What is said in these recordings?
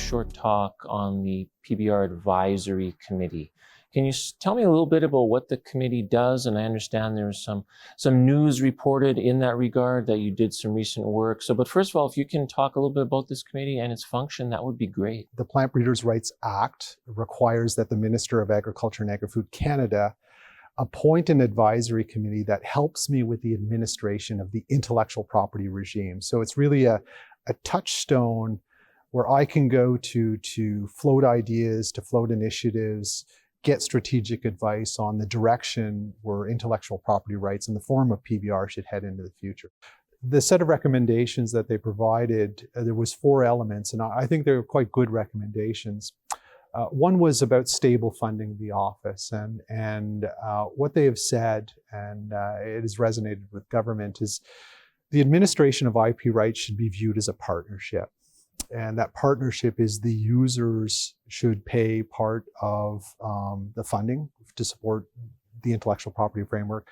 short talk on the PBR Advisory Committee. Can you tell me a little bit about what the committee does? And I understand there's some news reported in that regard, that you did some recent work. But first of all, if you can talk a little bit about this committee and its function, that would be great. The Plant Breeders' Rights Act requires that the Minister of Agriculture and Agri-Food Canada appoint an advisory committee that helps me with the administration of the intellectual property regime. So it's really a touchstone where I can go to float ideas, to float initiatives, get strategic advice on the direction where intellectual property rights in the form of PBR should head into the future. The set of recommendations that they provided, there was 4 elements, and I think they were quite good recommendations. One was about stable funding of the office, and what they have said, and it has resonated with government, is the administration of IP rights should be viewed as a partnership. And that partnership is the users should pay part of the funding to support the intellectual property framework,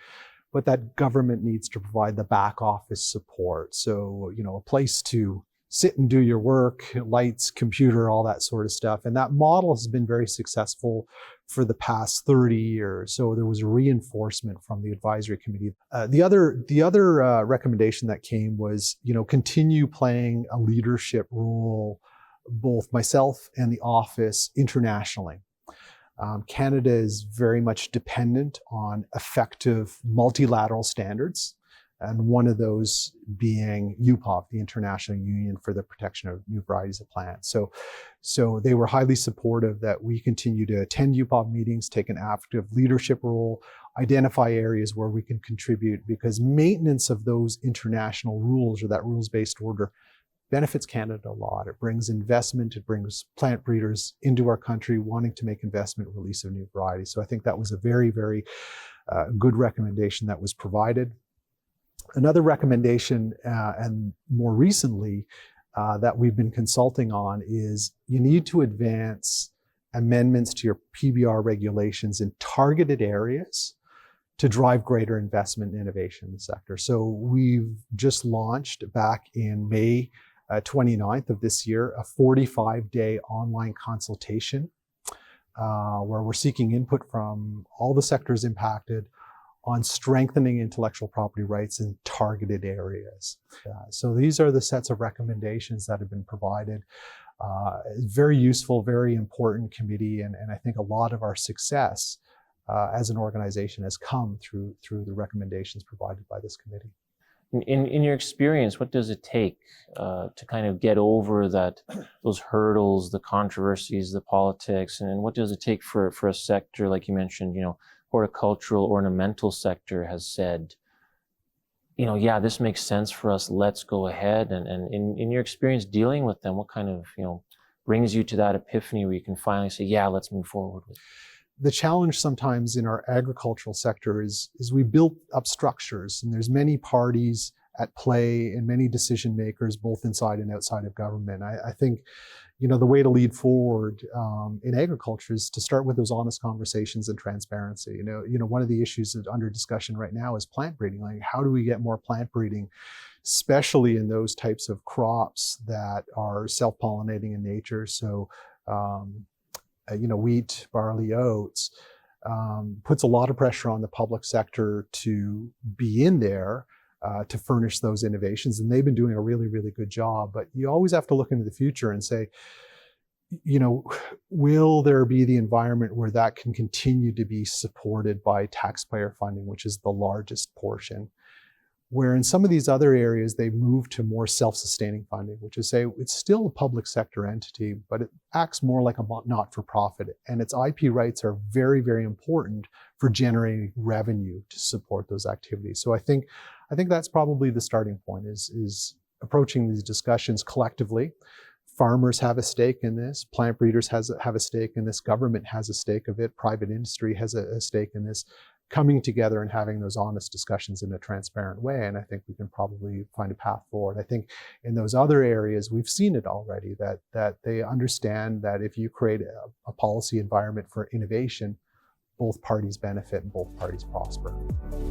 but that government needs to provide the back office support. So, a place to sit and do your work, lights, computer, all that sort of stuff. And that model has been very successful for the past 30 years. So there was a reinforcement from the advisory committee. The other recommendation that came was, continue playing a leadership role, both myself and the office internationally. Canada is very much dependent on effective multilateral standards, and one of those being UPOV, the International Union for the Protection of New Varieties of Plants. So they were highly supportive that we continue to attend UPOV meetings, take an active leadership role, identify areas where we can contribute, because maintenance of those international rules, or that rules-based order, benefits Canada a lot. It brings investment, it brings plant breeders into our country wanting to make investment release of new varieties. So I think that was a very, very good recommendation that was provided. Another recommendation, and more recently, that we've been consulting on, is you need to advance amendments to your PBR regulations in targeted areas to drive greater investment and innovation in the sector. So we've just launched back in May 29th of this year, a 45-day online consultation where we're seeking input from all the sectors impacted on strengthening intellectual property rights in targeted areas. So these are the sets of recommendations that have been provided. Very useful, very important committee, and I think a lot of our success as an organization has come through the recommendations provided by this committee. In your experience, what does it take to kind of get over those hurdles, the controversies, the politics, and what does it take for a sector, like you mentioned, horticultural, ornamental sector has said, yeah, this makes sense for us, let's go ahead. And in your experience dealing with them, what kind of, brings you to that epiphany where you can finally say, yeah, let's move forward with it? The challenge sometimes in our agricultural sector is we built up structures, and there's many parties at play and many decision makers, both inside and outside of government. I think, the way to lead forward in agriculture is to start with those honest conversations and transparency. One of the issues that's under discussion right now is plant breeding. Like, how do we get more plant breeding, especially in those types of crops that are self-pollinating in nature? So, wheat, barley, oats, puts a lot of pressure on the public sector to be in there to furnish those innovations. And they've been doing a really, really good job. But you always have to look into the future and say, will there be the environment where that can continue to be supported by taxpayer funding, which is the largest portion? Where in some of these other areas, they've moved to more self-sustaining funding, which is say it's still a public sector entity, but it acts more like a not-for-profit. And its IP rights are very, very important for generating revenue to support those activities. So I think that's probably the starting point, is approaching these discussions collectively. Farmers have a stake in this, plant breeders have a stake in this, government has a stake of it, private industry has a stake in this, coming together and having those honest discussions in a transparent way. And I think we can probably find a path forward. I think in those other areas, we've seen it already, that they understand that if you create a policy environment for innovation, both parties benefit and both parties prosper.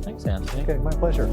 Thanks, Anthony. Okay, my pleasure.